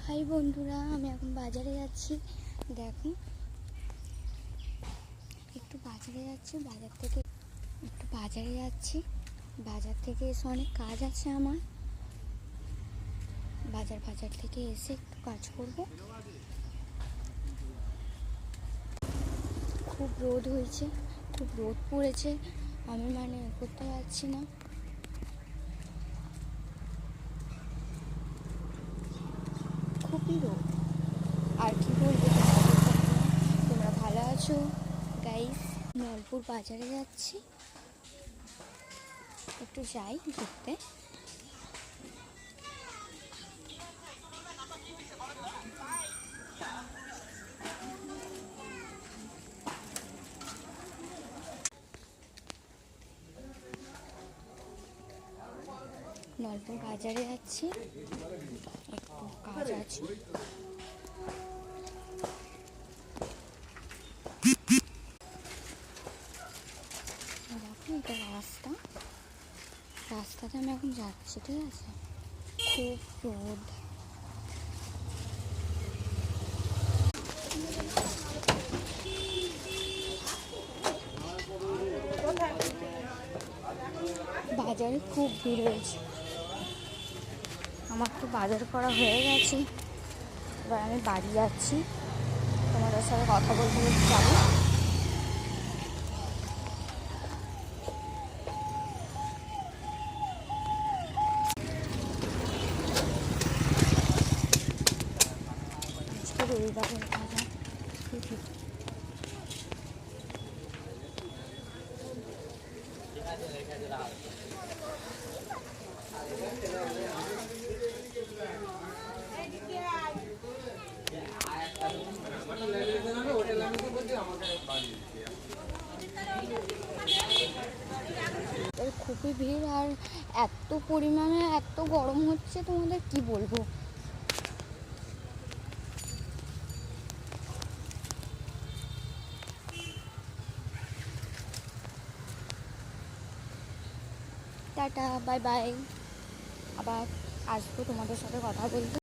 High বন্ধুরা, আমি এখন বাজারে যাচ্ছি। দেখো, একটু বাজারে যাচ্ছি। বাজার থেকে এসে অনেক কাজ আছে আমার। বাজার থেকে এসে একটু কাজ করব। খুব রোদ হয়েছে, খুব রোদ পড়েছে, আমি করতে পারছি না। খুবই রোদ। আর কি বলবো, তোমরা ভালো আছো গাইস? নলপুর বাজারে যাচ্ছি, একটু যাই ঘুরতে। নলপুর বাজারে যাচ্ছি, একটু কাজ আছে। দেখো, এটা রাস্তাতে আমি এখন যাচ্ছি, ঠিক আছে? খুব রোদ। বাজারে খুব ভিড় হয়েছে। আমার তো বাজার করা হয়ে গেছে, এবার আমি বাড়ি যাচ্ছি। তোমাদের সাথে কথা বলতে যাবো। রবিবারের বাজার খুবই ভিড়, আর এত পরিমাণে এত গরম হচ্ছে, তোমাদের কি বলবো। Tata, bye bye. আবার আসবো তোমাদের সাথে কথা বলতে।